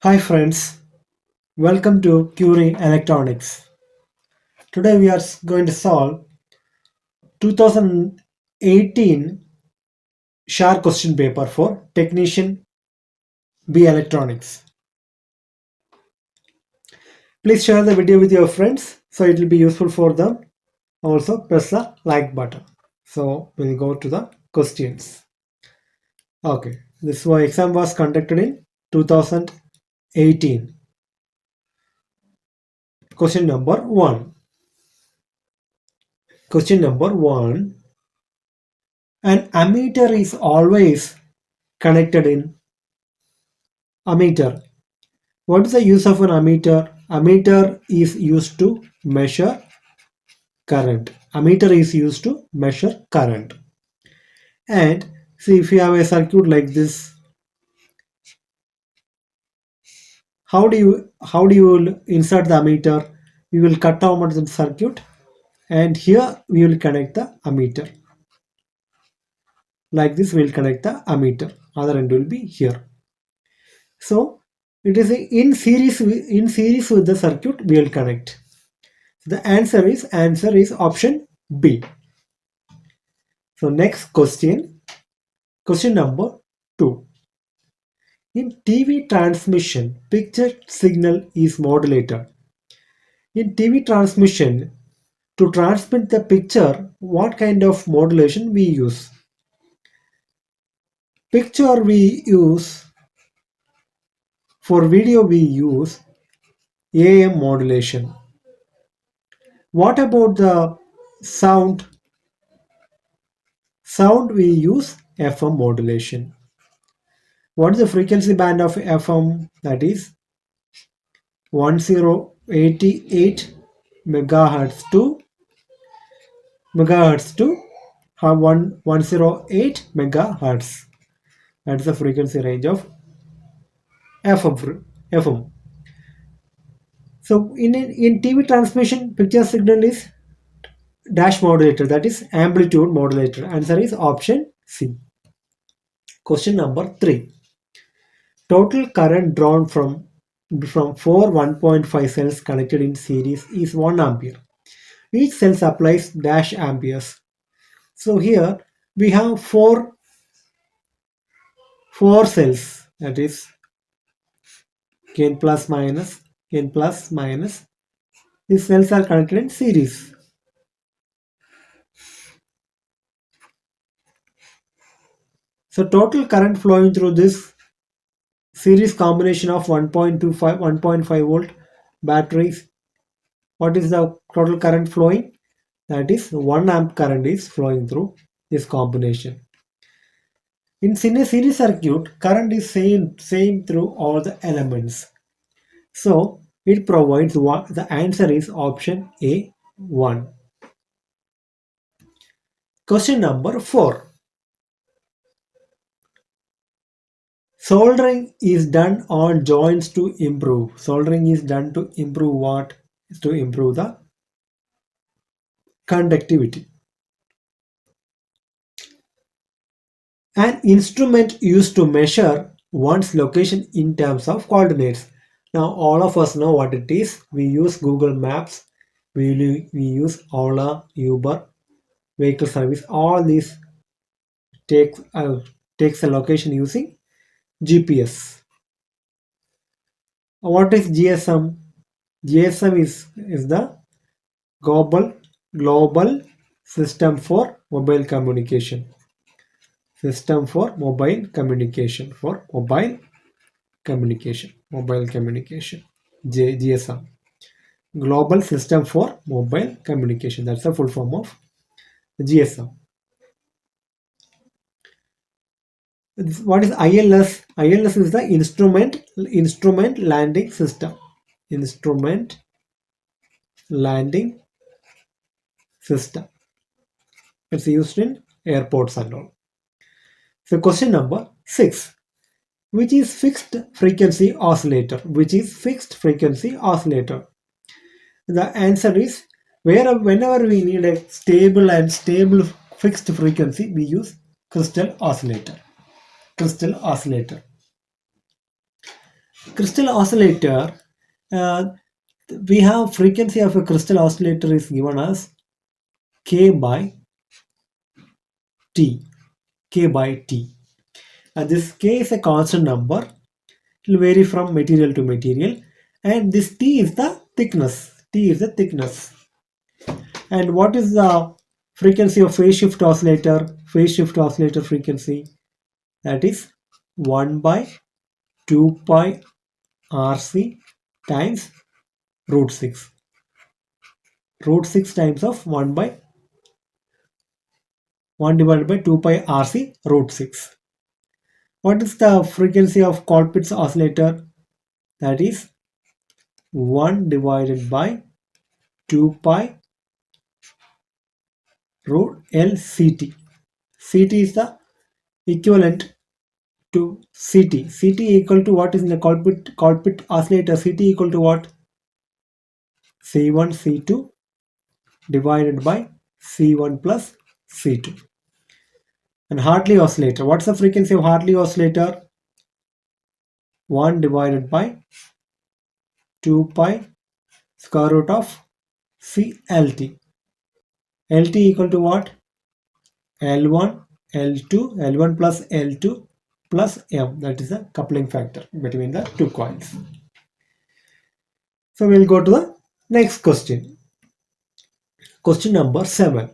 Hi friends, welcome to Curie Electronics. Today we are going to solve 2018 SHAR question paper for Technician B Electronics. Please share the video with your friends so it will be useful for them. Also press the like button. So we'll go to the questions. Okay, exam was conducted in 2018. Question number 1. Question number 1. An ammeter is always connected in ammeter. What is the use of an ammeter? Ammeter is used to measure current. Ammeter is used to measure current. And see, if you have a circuit like this, how do you insert the ammeter? We will cut down the circuit, and here we will connect the ammeter. Like this, we will connect the ammeter. Other end will be here. So it is in series with the circuit we will connect. The answer is option B. So next question number 2. In TV transmission, picture signal is modulated. In TV transmission, to transmit the picture, what kind of modulation we use? Picture we use, for video we use AM modulation. What about the sound? Sound we use FM modulation. What is the frequency band of FM? That is 1088 megahertz to 108 megahertz. That's the frequency range of FM. So in TV transmission, picture signal is dash modulator, that is amplitude modulator. Answer is option C. Question number 3. Total current drawn from four 1.5 cells connected in series is 1 ampere. Each cell supplies dash amperes. So here we have four cells, that is gain plus minus, gain plus minus. These cells are connected in series. So total current flowing through this series combination of 1.25 1.5 volt batteries, what is the total current flowing? That is 1 amp current is flowing through this combination. In a series circuit, current is same through all the elements. So it provides what the answer is option A 1. Question number 4. Soldering is done on joints to improve. Soldering is done to improve what? To improve the conductivity. An instrument used to measure one's location in terms of coordinates. Now all of us know what it is. We use Google Maps, we use Ola, Uber, vehicle service. All these takes takes a location using GPS. What is GSM? GSM is the global system for mobile communication. System for mobile communication. Mobile communication. GSM. Global System for Mobile Communication. That's the full form of GSM. What is ILS? ILS is the instrument landing system. Instrument landing system. It's used in airports and all. So question number 6. Which is fixed frequency oscillator? Which is fixed frequency oscillator? The answer is whenever we need a stable fixed frequency, we use crystal oscillator. Crystal oscillator. Crystal oscillator, uh, we have frequency of a crystal oscillator is given as k by t, k by t. And this k is a constant number. It will vary from material to material. And this t is the thickness. T is the thickness. And what is the frequency of phase shift oscillator? Phase shift oscillator frequency, that is 1 by 2 pi RC times root 6. Root 6 times of 1 divided by 2 pi RC root 6. What is the frequency of Colpitt's oscillator? That is 1 divided by 2 pi root LCT. CT is the equivalent to CT. CT equal to what is in the Colpitt oscillator? CT equal to what? C1 C2 divided by C1 plus C2. And Hartley oscillator. What's the frequency of Hartley oscillator? 1 divided by 2 pi square root of CLT. LT equal to what? L1, L2, L1 plus L2 plus M. That is the coupling factor between the two coils. So we'll go to the next question. Question number 7.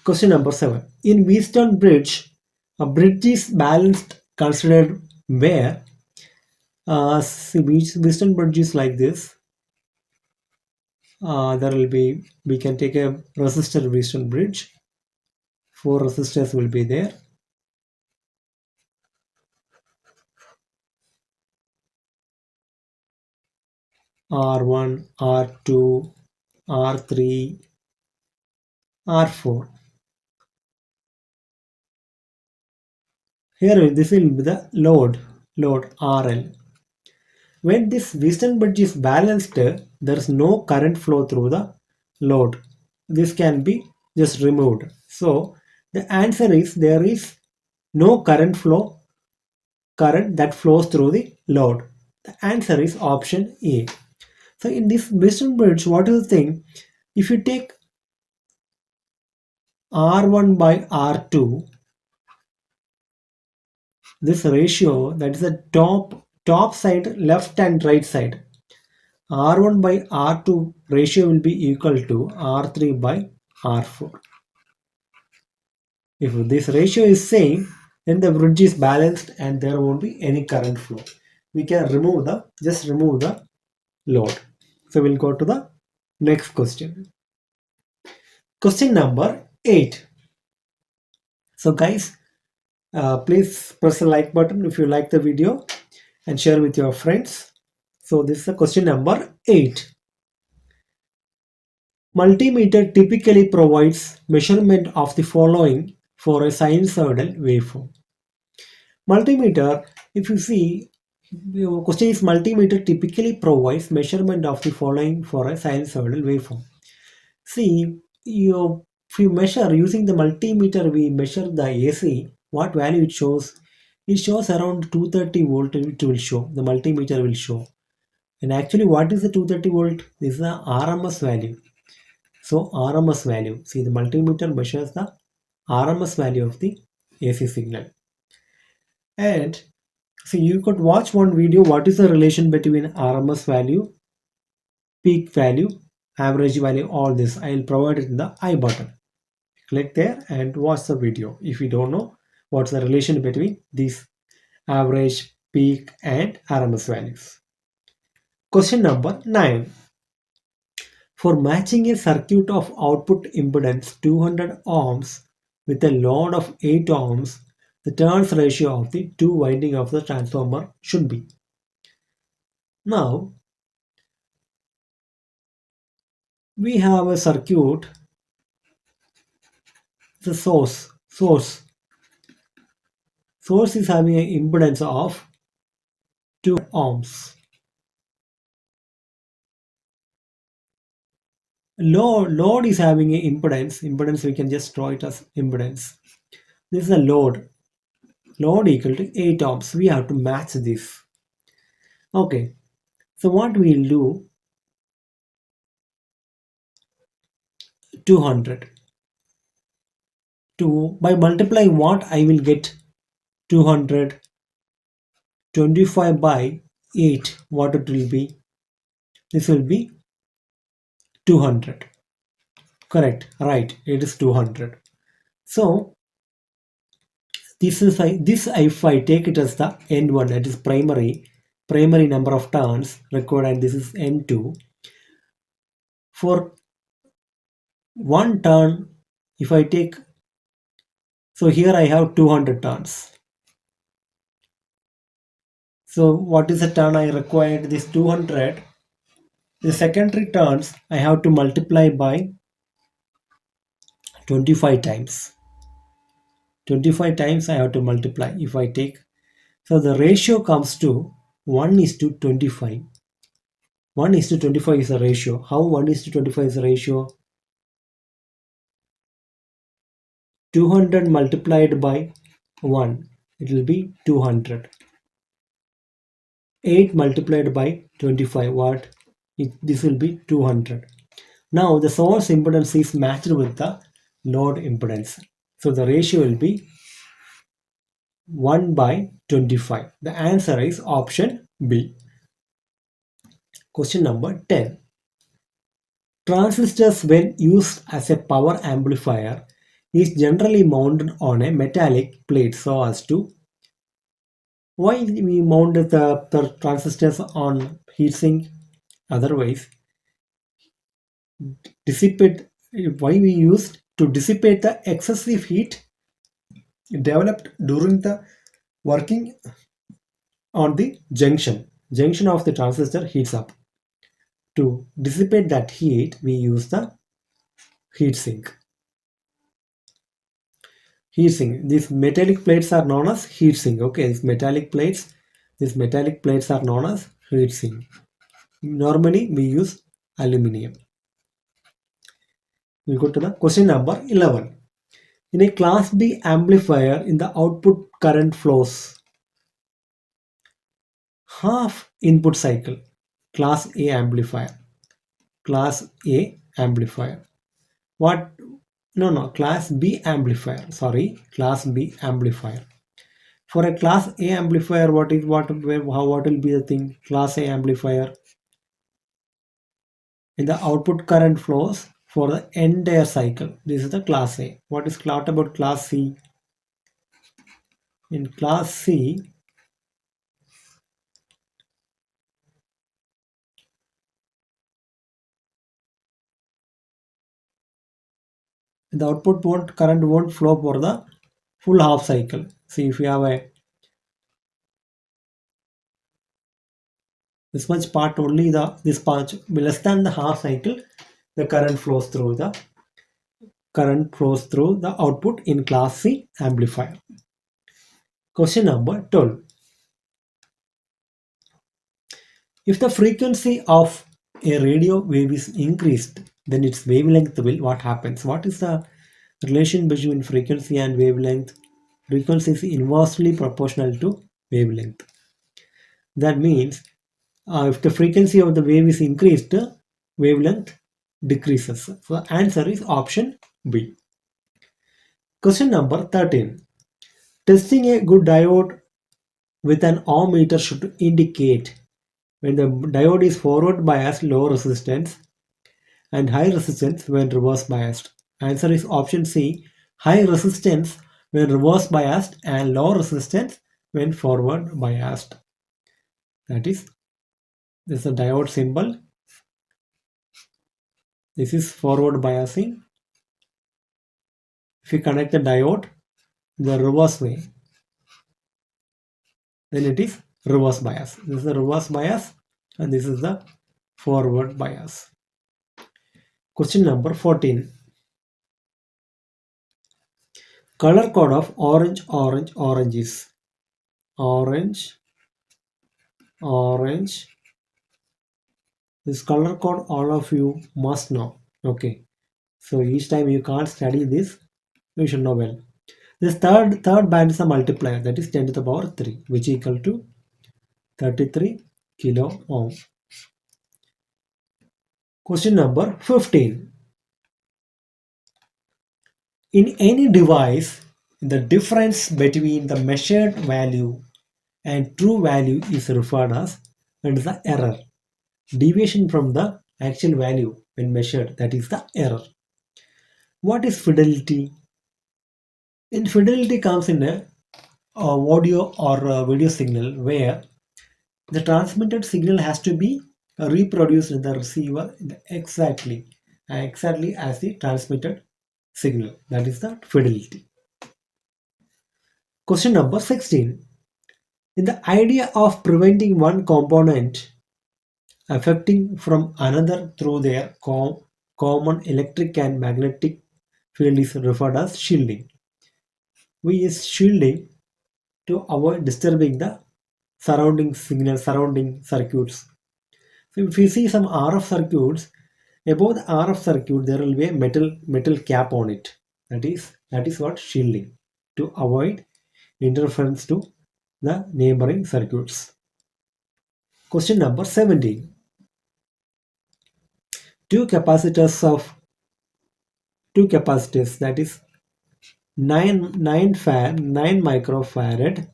Question number 7. In Wheatstone Bridge, a bridge is balanced considered where Wheatstone Bridge is like this. There will be, we can take a resistor Wheatstone Bridge. 4 resistors will be there. R1, R2, R3, R4. Here this will be the load RL. When this Wheatstone bridge is balanced, there is no current flow through the load. This can be just removed. So the answer is there is no current that flows through the load. The answer is option A. So in this Wheatstone bridge, what is the thing? If you take R1 by R2, this ratio, that is the top side, left and right side, R1 by R2 ratio will be equal to R3 by R4. If this ratio is same, then the bridge is balanced and there won't be any current flow. We can just remove the load. So we'll go to the next question. Question number 8. So guys, please press the like button if you like the video and share with your friends. So this is the question number 8. Multimeter typically provides measurement of the following for a sinusoidal waveform. Multimeter, if you see, your question is multimeter typically provides measurement of the following for a sinusoidal waveform. See, if you measure using the multimeter, we measure the AC, what value it shows? It shows around 230 volt, it will show, the multimeter will show. And actually what is the 230 volt? This is the RMS value. So RMS value, see the multimeter measures the RMS value of the AC signal. And see, you could watch one video, what is the relation between RMS value, peak value, average value, all this. I will provide it in the I button. Click there and watch the video if you don't know what's the relation between these average, peak and RMS values. Question number 9. For matching a circuit of output impedance 200 ohms with a load of 8 ohms, the turns ratio of the two winding of the transformer should be. Now, we have a circuit, the source is having an impedance of 2 ohms. Load is having an impedance we can just draw it as impedance. This is a load equal to 8 ohms. We have to match this. Okay, so what we'll do, 200 to by multiplying what I will get, 200 25 by 8, what it will be, this will be 200. Correct, right, it is 200. So this if I take it as the n1, that is primary number of turns required, and this is n2. For one turn, if I take, so here I have 200 turns. So what is the turn I required? This 200. The secondary turns I have to multiply by 25 times. 25 times I have to multiply. If I take, so the ratio comes to 1 is to 25. 1 is to 25 is a ratio. How 1 is to 25 is a ratio? 200 multiplied by 1, it will be 200. 8 multiplied by 25, what? This will be 200. Now the source impedance is matched with the load impedance. So the ratio will be 1 by 25. The answer is option B. Question number 10. Transistors, when used as a power amplifier, is generally mounted on a metallic plate so as to, why we mount the transistors on heatsink, otherwise dissipate, why we used to dissipate the excessive heat developed during the working on the junction of the transistor heats up. To dissipate that heat, we use the heatsink. Heatsink. These metallic plates are known as heatsink. Okay, these metallic plates are known as heatsink. Normally, we use aluminium. We go to the question number 11. In a class B amplifier, in the output current flows half input cycle. Class A amplifier. Class A amplifier. What? No, class B amplifier. Sorry, class B amplifier. For a class A amplifier, what will be the thing? Class A amplifier, in the output current flows for the entire cycle. This is the class A. What about class C? In class C, the output current won't flow for the full half cycle. See, if you have a this much part, only this part less than the half cycle, the current flows through the output in class C amplifier. Question number 12. If the frequency of a radio wave is increased, then its wavelength will, what happens? What is the relation between frequency and wavelength? Frequency is inversely proportional to wavelength. That means if the frequency of the wave is increased, wavelength decreases. So the answer is option B. Question number 13. Testing a good diode with an ohm meter should indicate when the diode is forward biased, low resistance, and high resistance when reverse biased. Answer is option C, high resistance when reverse biased and low resistance when forward biased. That is, this is a diode symbol. This is forward biasing. If you connect the diode the reverse way, then it is reverse bias. This is the reverse bias and this is the forward bias. Question number 14. Color code of orange is orange. This color code all of you must know. Okay, so each time you can't study this, you should know well. This third band is a multiplier, that is 10 to the power 3, which is equal to 33 kilo ohm. Question number 15. In any device, the difference between the measured value and true value is referred as and the error. Deviation from the actual value when measured, that is the error. What is fidelity? In fidelity comes in a audio or a video signal where the transmitted signal has to be reproduced in the receiver exactly as the transmitted signal. That is the fidelity. Question number 16. In the idea of preventing one component affecting from another through their common electric and magnetic field is referred as shielding. We use shielding to avoid disturbing the surrounding signal, surrounding circuits. So if you see some RF circuits, above the RF circuit there will be a metal cap on it. That is what shielding, to avoid interference to the neighboring circuits. Question number 17. Two capacitors of two capacitors, that is 9 microfarad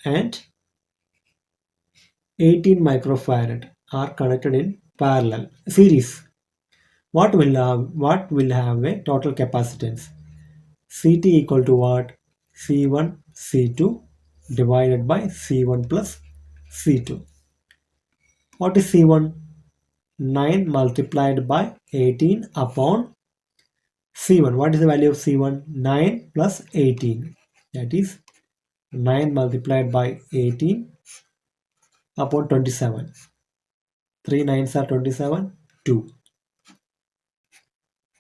and 18 microfarad are connected in parallel series. What will have a total capacitance? CT equal to what? C1 C2 divided by C1 plus C2. What is C1? 9 multiplied by 18 upon C1. What is the value of C1? 9 plus 18. That is 9 multiplied by 18 upon 27. 3 nines are 27. 2.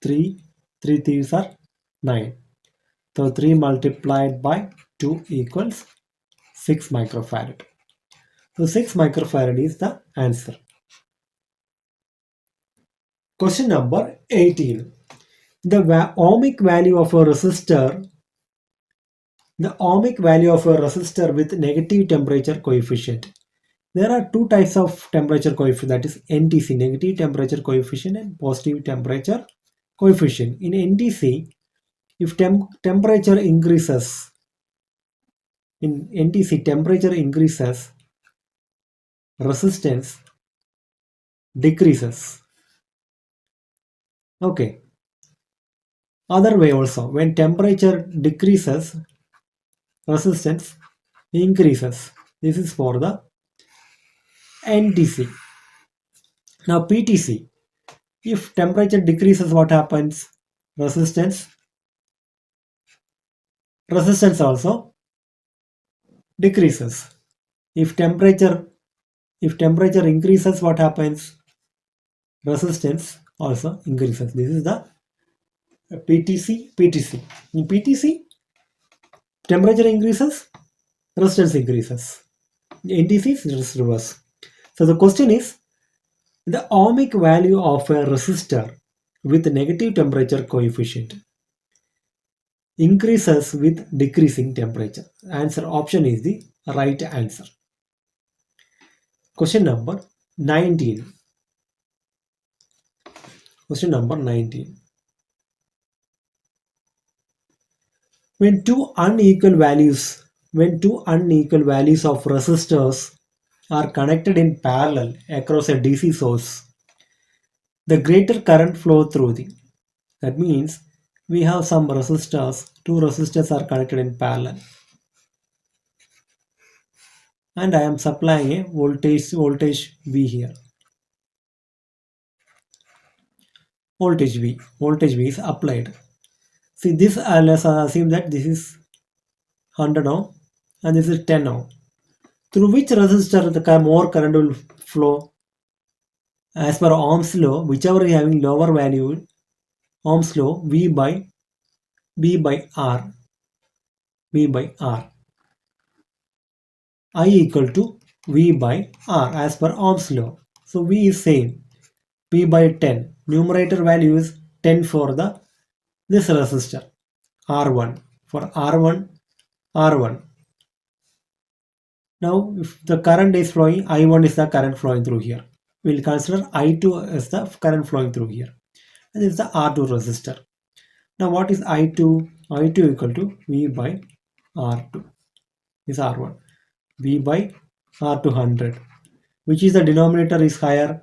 3 threes are 9. So 3 multiplied by 2 equals 6 microfarad. So 6 microfarad is the answer. Question number 18. The ohmic value of a resistor with negative temperature coefficient. There are two types of temperature coefficient, that is NTC, negative temperature coefficient, and positive temperature coefficient. In NTC, if temperature increases, resistance decreases. Okay. Other way also, when temperature decreases, resistance increases. This is for the NTC. Now PTC, if temperature decreases, what happens? Resistance also decreases. If temperature increases, what happens? Resistance also increases. This is the PTC. In PTC, temperature increases, resistance increases. In NTC is reverse. So the question is, the ohmic value of a resistor with negative temperature coefficient increases with decreasing temperature. Answer option is the right answer. Question number 19. Question number 19. When two unequal values of resistors are connected in parallel across a DC source, the greater current flow through the. That means we have some resistors, two resistors are connected in parallel, and I am supplying a voltage V here. Voltage V is applied. See this, let's assume that this is 100 ohm and this is 10 ohm. Through which resistor the more current will flow? As per Ohm's law, whichever is having lower value, Ohm's law, V by R. I equal to V by R as per Ohm's law. So V is same, V by 10. Numerator value is 10 for this resistor, R1. For R1, Now, if the current is flowing, I1 is the current flowing through here. We'll consider I2 as the current flowing through here. And this is the R2 resistor. Now, what is I2? I2 equal to V by R2 is R1. V by R2 100. Which is the denominator is higher.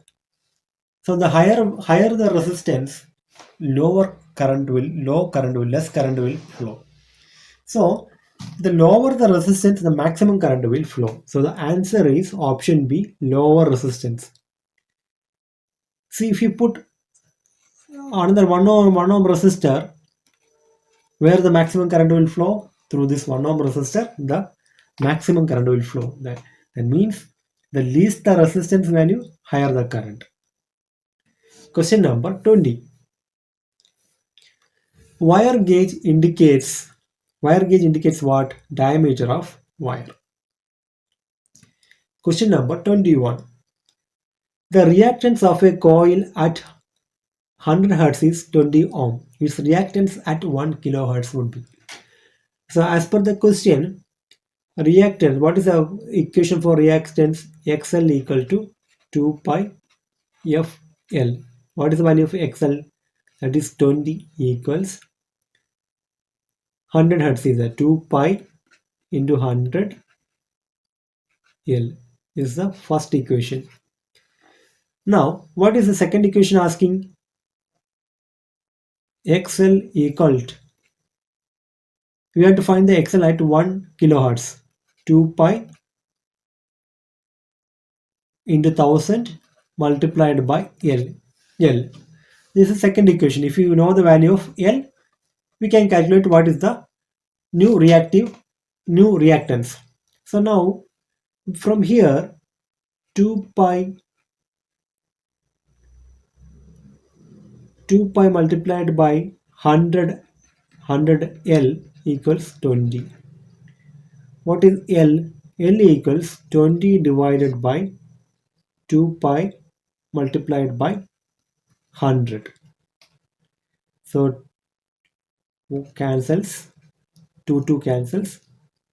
So the higher the resistance, less current will flow. So the lower the resistance, the maximum current will flow. So the answer is option B, lower resistance. See, if you put another 1 ohm resistor, where the maximum current will flow through this 1 ohm resistor, the maximum current will flow. That means the least the resistance value, higher the current. Question number 20. Wire gauge indicates what? Diameter of wire. Question number 21. The reactance of a coil at 100 Hz is 20 ohm. Its reactance at 1 kHz would be. So as per the question, reactance, what is the equation for reactance? XL equal to 2 pi FL. What is the value of XL? That is 20 equals 100 Hz is a 2 pi into 100 L is the first equation. Now, what is the second equation asking? XL equal to, we have to find the XL at 1 kilohertz. 2 pi into 1000 multiplied by L. L. This is the second equation. If you know the value of L, we can calculate what is the new reactance. So now, from here, 2 pi multiplied by 100 L equals 20. What is L? L equals 20 divided by 2 pi multiplied by 100. So cancels, 2 cancels.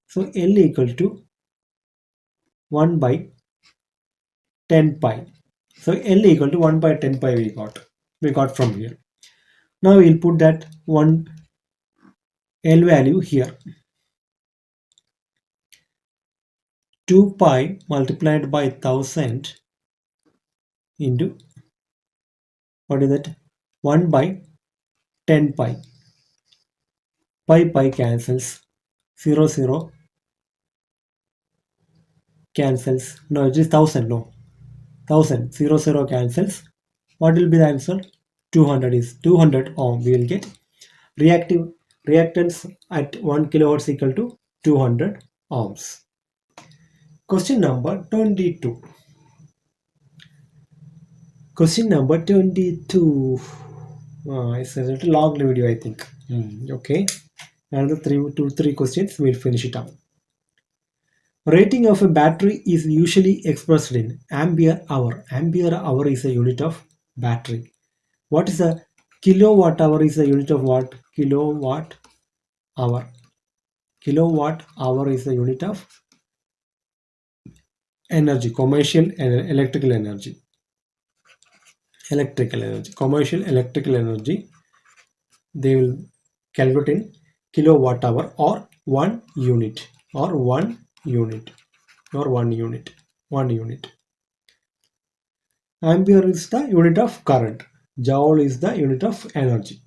So L equal to 1 by 10 pi. So L equal to 1 by 10 pi we got from here. Now we'll put that one L value here. 2 pi multiplied by 1000 into, what is that? 1 by 10 pi. Pi cancels. 0 cancels. No, it is 1000. No, 1000. 0 cancels. What will be the answer? 200 is 200 ohm. We will get reactance at 1 kilohertz equal to 200 ohms. Question number 22. Question number 22. It's a little long video, I think. Okay. Another three questions. We'll finish it up. Rating of a battery is usually expressed in ampere hour. Ampere hour is a unit of battery. What is a kilowatt hour? Is the unit of what? Kilowatt hour. Kilowatt hour is the unit of energy, commercial and electrical energy. Commercial electrical energy, they will calculate in kilowatt hour or 1 unit or 1 unit or 1 unit. 1 unit. Ampere is the unit of current. Joule is the unit of energy.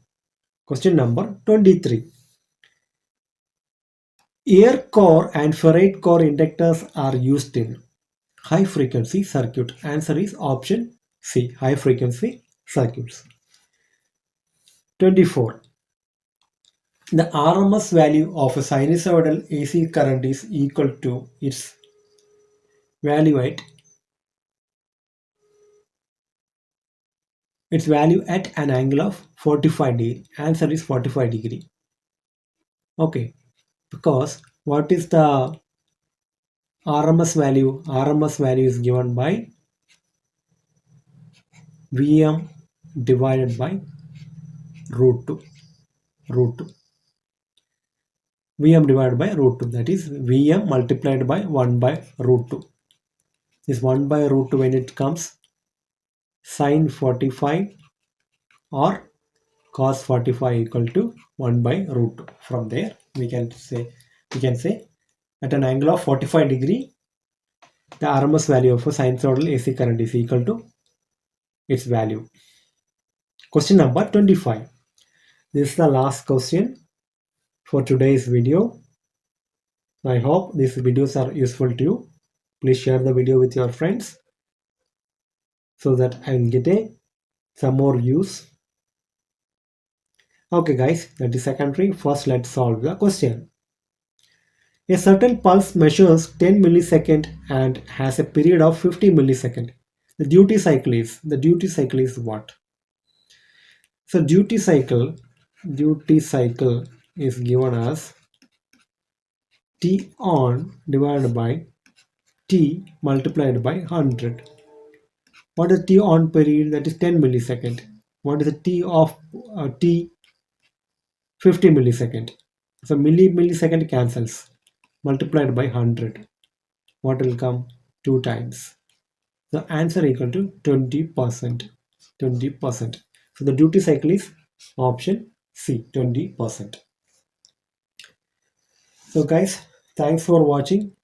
Question number 23. Air core and ferrite core inductors are used in high frequency circuit. Answer is option C, high frequency circuits. 24. The RMS value of a sinusoidal AC current is equal to its value at an angle of 45 degree. Answer is 45 degree. Okay, because what is the RMS value? RMS value is given by Vm divided by root 2. Vm divided by root 2, that is Vm multiplied by 1 by root 2. This 1 by root 2, when it comes, sine 45 or cos 45 equal to 1 by root 2. From there we can say at an angle of 45 degree, the RMS value of a sinusoidal AC current is equal to its value. Question number 25. This is the last question for today's video. I hope these videos are useful to you. Please share the video with your friends so that I will get some more views. Okay guys, that is secondary. First let's solve the question. A certain pulse measures 10 millisecond and has a period of 50 millisecond. The duty cycle is what? So duty cycle is given as T on divided by T multiplied by 100. What is T on period? That is 10 millisecond. What is the T of T 50 millisecond? So millisecond cancels. Multiplied by 100. What will come? 2 times. The answer equal to 20%. 20%. So the duty cycle is option C, 20%. So guys, thanks for watching.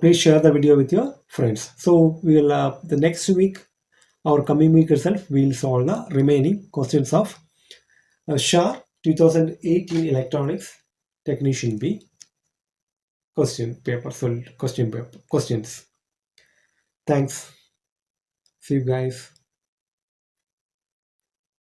Please share the video with your friends. So we will the next week or coming week itself we will solve the remaining questions of SHAR 2018 Electronics Technician B questions. Thanks. See you guys.